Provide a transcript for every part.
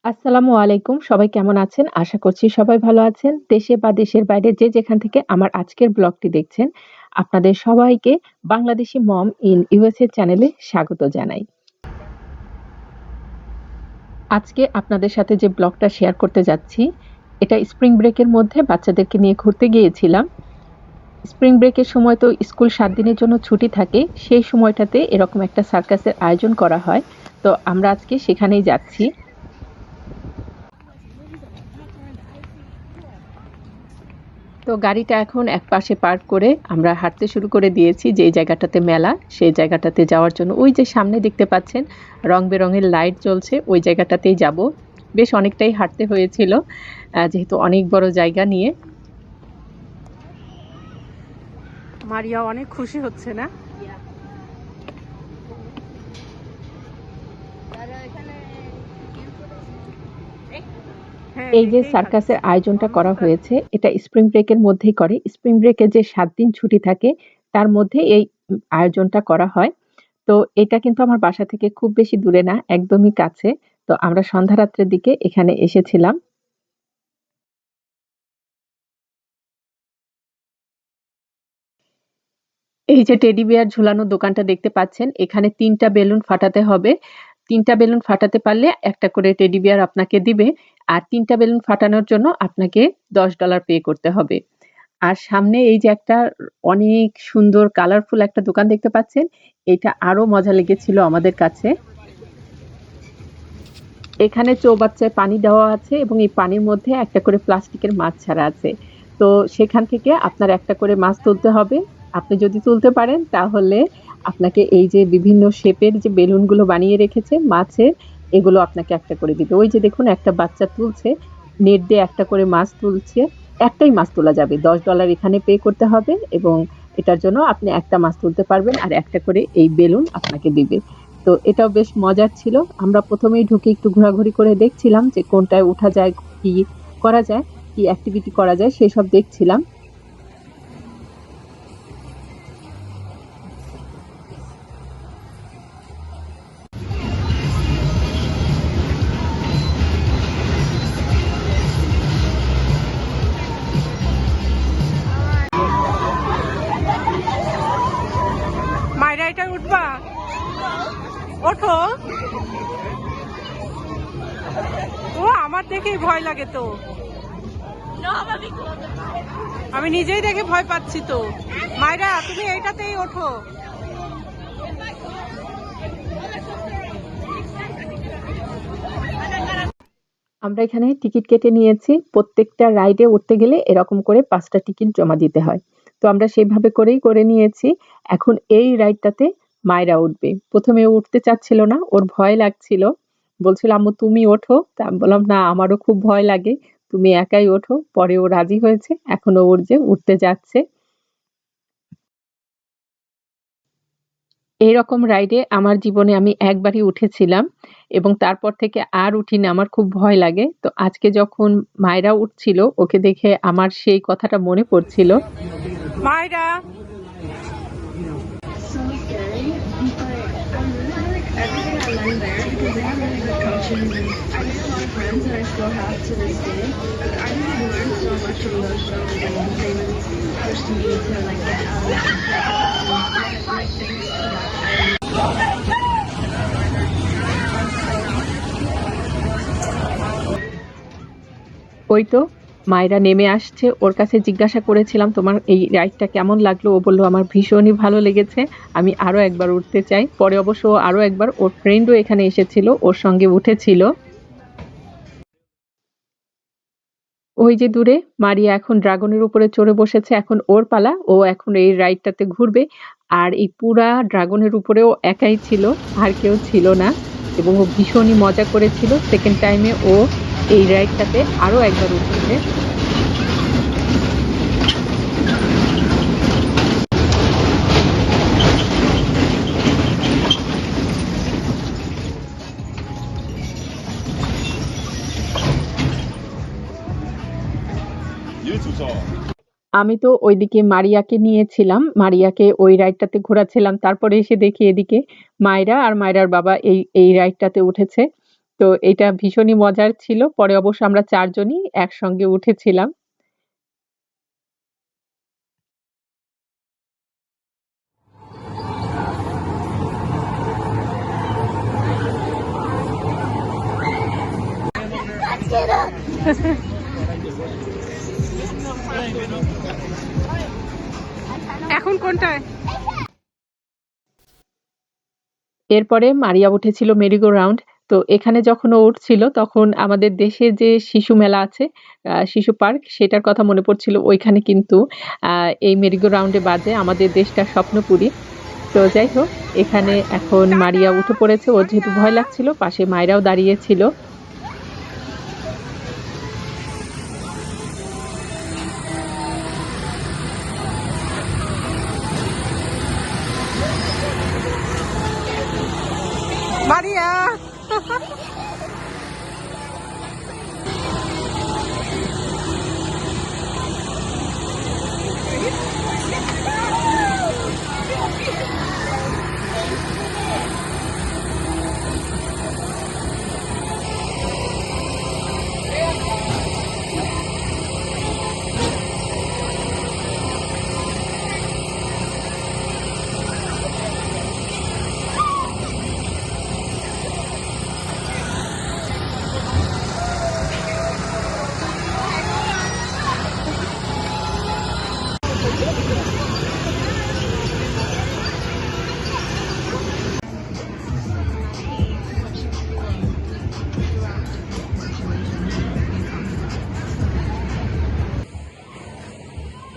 আসসালামু আলাইকুম। সবাই কেমন আছেন? আশা করছি সবাই ভালো আছেন। দেশে বা দেশের বাইরে যে যেখান থেকে আমার আজকের ব্লগটি দেখছেন, আপনাদের সবাইকে বাংলাদেশি মম ইন ইউএসএ চ্যানেলে স্বাগত জানাই। আজকে আপনাদের সাথে যে ব্লগটা শেয়ার করতে যাচ্ছি, এটা স্প্রিং ব্রেকের মধ্যে বাচ্চাদেরকে নিয়ে ঘুরতে গিয়েছিলাম। স্প্রিং ব্রেকের সময় তো স্কুল ৭ দিনের জন্য ছুটি থাকে। সেই সময়টাতে এরকম একটা সার্কাসের আয়োজন করা হয়। তো আমরা আজকে সেখানেই যাচ্ছি। তো গাড়িটা এখন একপাশে পার্ক করে আমরা হাঁটতে শুরু করে দিয়েছি যেই জায়গাটাতে মেলা, সেই জায়গাটাতে যাওয়ার জন্য ওই যে সামনে দেখতে পাচ্ছেন রং-বেরঙের লাইট জ্বলছে, ওই জায়গাটাতেই যাবো। বেশ অনেকটাই হাঁটতে হয়েছিল যেহেতু অনেক বড় জায়গা নিয়ে। মারিয়া অনেক খুশি হচ্ছে না? হ্যাঁ, এই যে দেখেই সার্কাসের খাচ্ছে আয়োজনটা করা অন্ধকার। হয়েছে এটা স্প্রিং ব্রেকের মধ্যেই করে। স্প্রিং ব্রেকে যে ৭ দিন ছুটি থাকে তার মধ্যে এই আয়োজনটা করা হয়। তো এটা কিন্তু আমার বাসা থেকে খুব বেশি দূরে না, একদমই কাছে। তো আমরা সন্ধ্যা রাত্রের দিকে এখানে এসেছিলাম। এই যে টেডি বিয়ার ঝুলানো দোকানটা দেখতে পাচ্ছেন, এখানে ৩ টা বেলুন ফাটাতে হবে। ৩ টা বেলুন ফাটাতে পারলে একটা করে টেডি বিয়ার আপনাকে দিবে। আর ৩ টা বেলুন ফাটানোর জন্য আপনাকে $১০ পে করতে হবে। আর সামনে এই যে একটা অনেক সুন্দর কালারফুল একটা দোকান দেখতে পাচ্ছেন, এটা আরো মজা লেগেছিল আমাদের কাছে। এখানে চৌবাচ্চায় পানি দেওয়া আছে এবং এই পানির মধ্যে একটা করে প্লাস্টিকের মাছ ছাড়া আছে। তো সেখান থেকে আপনার একটা করে মাছ তুলতে হবে। আপনি যদি তুলতে পারেন তাহলে আপনাকে এই যে বিভিন্ন শেপের যে বেলুনগুলো বানিয়ে রেখেছে মাছের, এগুলো আপনাকে একটা করে দিবে। ওই যে দেখুন একটা বাচ্চা তুলছে, নেট দিয়ে একটা করে মাছ তুলছে। একটাই মাছ তোলা যাবে। $১০ এখানে পে করতে হবে এবং এটার জন্য আপনি একটা মাছ তুলতে পারবেন আর একটা করে এই বেলুন আপনাকে দিবে। তো এটাও বেশ মজার ছিল। আমরা ১ম এই ঢুকে একটু ঘোরাঘুরি করে দেখছিলাম যে কোনটায় উঠা যায়, কি করা যায়, কি এক্টিভিটি করা যায় সেসব দেখছিলাম। মায়েরা এটা উঠবা? ওঠো। ও আমার দেখেই ভয় লাগে তো। আমি নিজেই দেখে ভয় পাচ্ছি তো। মায়েরা তুমি এইটাতেই ওঠো। আমরা এখানে টিকিট কেটে নিয়েছি। প্রত্যেকটা রাইডে উঠতে গেলে এরকম করে ৫ টা টিকিট জমা দিতে হয়। তো আমরা সেভাবে করেই করে নিয়েছি। এখন এই রাইডটাতে মায়রা উঠবে। ১ম এ ও উঠতে চাচ্ছিল না, ওর ভয় লাগছিল। বলছিল, "আম্মু তুমি ওঠো।" তা আমি বললাম, "না আমারও খুব ভয় লাগে। তুমি একাই ওঠো।" পরে ও রাজি হয়েছে। এখন ও ওর যে উঠতে যাচ্ছে। এরকম রাইডে আমার জীবনে আমি একবারই উঠেছিলাম এবং তারপর থেকে আর উঠিনি। আমার খুব ভয় লাগে। তো আজকে যখন মায়রা উঠছিল, ওকে দেখে আমার সেই কথাটা মনে পড়ছিল। মায়েরা So scary, but I really like everything I learned there because they have really good coaches and I made a lot of friends that I still have to this day. Like, I really learned so much from those shows and they really pushed me to like get out of that. Like things that ওই তো মায়রা নেমে আসছে। ওর কাছে জিজ্ঞাসা করেছিলাম, "তোমার এই রাইডটা কেমন লাগলো?" ও বলল, "আমার ভীষণই ভালো লেগেছে। আমি আরো একবার উঠতে চাই।" পরে অবশ্য ও আরো একবার ওর ফ্রেন্ডও এখানে এসেছিল, ওর সঙ্গে উঠেছিল। ওই যে দূরে মারিয়া এখন ড্রাগনের উপরে চড়ে বসেছে। এখন ওর পালা। ও এখন এই রাইডটাতে ঘুরবে। আর এই পুরা ড্রাগনের উপরে ও একাই ছিল। আর কেউ ছিল না। এবং ও ভীষণই মজা করেছিল। 2nd টাইমে ও এই রাইডটাতে আরো একবার উঠেছে। আমি তো ঐদিকে মারিয়াকে নিয়েছিলাম। মারিয়াকে ওই রাইডটাতে ঘোরাচ্ছিলাম। তারপরে এসে দেখি এদিকে মায়রা আর মায়রার বাবা এই রাইডটাতে উঠেছে। তো এটা ভীষণই মজার ছিল। পরে অবশ্য আমরা ৪ জনই একসঙ্গে উঠেছিলাম। এখন কোনটায়? এরপরে মারিয়া উঠেছিল মেরি গো রাউন্ড। তো এখানে যখন ও উঠছিল তখন আমাদের দেশে যে শিশু মেলা আছে, শিশু পার্ক সেটার কথা মনে পড়ছিল। ওইখানে কিন্তু আ এই মেরি গো রাউন্ডে বাজে আমাদের দেশটার স্বপ্নপুরী। তো যাই হোক, এখানে এখন টাটা মারিয়া উঠে পড়েছে। ওর যেহেতু মারিয়া। ভয় লাগছিল, পাশে মায়েরাও দাঁড়িয়ে ছিল। মারিয়া।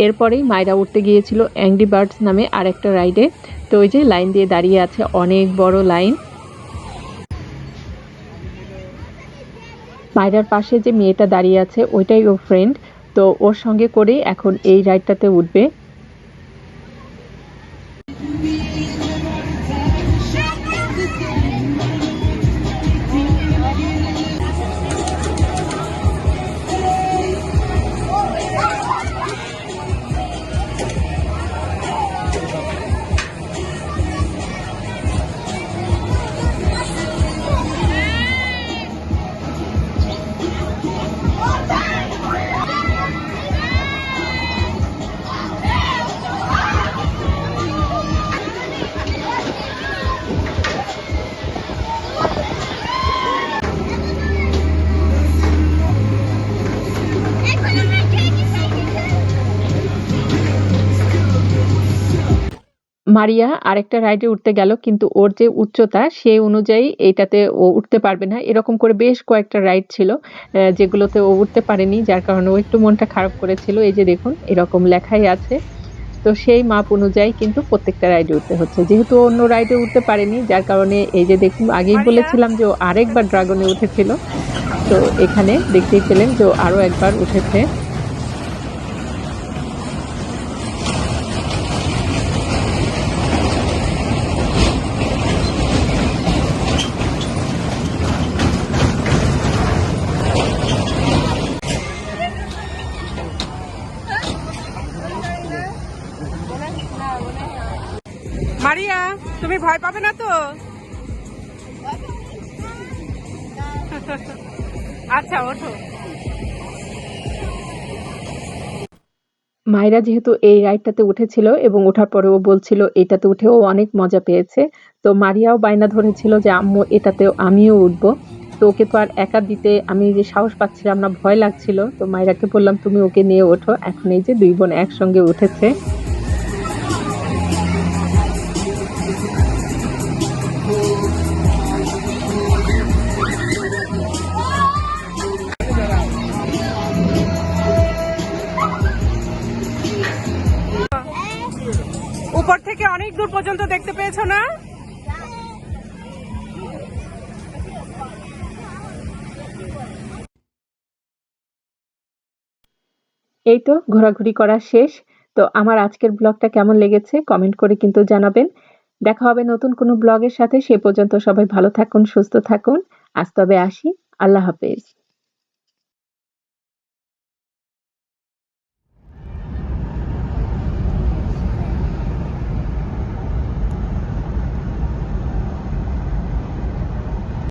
এরপরেই মাইরা উঠতে গিয়েছিল অ্যাংরি বার্ডস নামে আরেকটা রাইডে। তো ওই যে লাইন দিয়ে দাঁড়িয়ে আছে, অনেক বড় লাইন। মায়রার পাশে যে মেয়েটা দাঁড়িয়ে আছে ওইটাই ওর ফ্রেন্ড। তো ওর সঙ্গে করেই এখন এই রাইডটাতে উঠবে। মারিয়া আরেকটা রাইডে উঠতে গেল, কিন্তু ওর যে উচ্চতা সেই অনুযায়ী এইটাতে ও উঠতে পারবে না। এরকম করে বেশ কয়েকটা রাইড ছিল যেগুলোতে ও উঠতে পারেনি, যার কারণে ও একটু মনটা খারাপ করেছিল। এই যে দেখুন এরকম লেখাই আছে। তো সেই মাপ অনুযায়ী কিন্তু প্রত্যেকটা রাইডে উঠতে হচ্ছে। যেহেতু ও অন্য রাইডে উঠতে পারেনি, যার কারণে এই যে দেখুন আগেই মারিয়া। বলেছিলাম যে ও আরেকবার ড্রাগনে উঠেছিল। তো এখানে দেখতেই পেলেন যে ও আরো একবার উঠেছে। মারিয়া, তুমি ভয় পাবে না তো? আচ্ছা, ওঠো। মাইরা যেহেতু এই রাইডটাতে উঠেছিল এবং ওঠার পরে ও বলছিল এটাতে উঠে ও অনেক মজা পেয়েছে। তো মারিয়াও বায়না ধরেছিল যে আম্মু এটাতেও আমিও উঠবো। তো ওকে তো আর একা দিতে আমি যে সাহস পাচ্ছিলাম না, ভয় লাগছিল। তো মাইরাকে বললাম তুমি ওকে নিয়ে ওঠো। এখন এই যে ২ বোন একসঙ্গে উঠেছে। উপর থেকে অনেক দূর পর্যন্ত দেখতে পেয়েছো না? এই তো ঘোরাঘুরি করা শেষ। তো আমার আজকের ব্লগটা কেমন লেগেছে কমেন্ট করে কিন্তু জানাবেন। দেখা হবে নতুন কোনো ব্লগের সাথে। সে পর্যন্ত সবাই ভালো থাকুন, সুস্থ থাকুন। আজ তবে আসি। আল্লাহ হাফেজ।